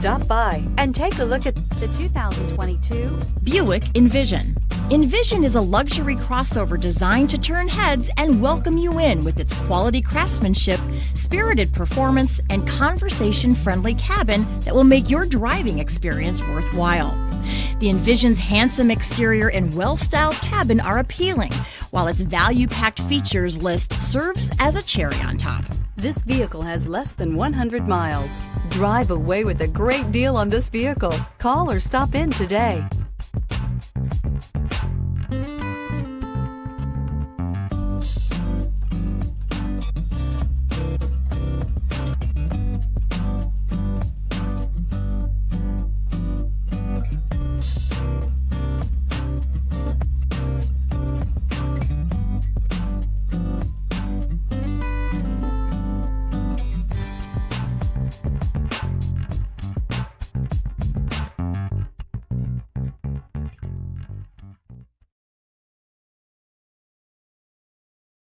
Stop by and take a look at the 2022 Buick Envision. Envision is a luxury crossover designed to turn heads and welcome you in with its quality craftsmanship, spirited performance, and conversation-friendly cabin that will make your driving experience worthwhile. The Envision's handsome exterior and well-styled cabin are appealing, while its value-packed features list serves as a cherry on top. This vehicle has less than 100 miles. Drive away with a great deal on this vehicle. Call or stop in today.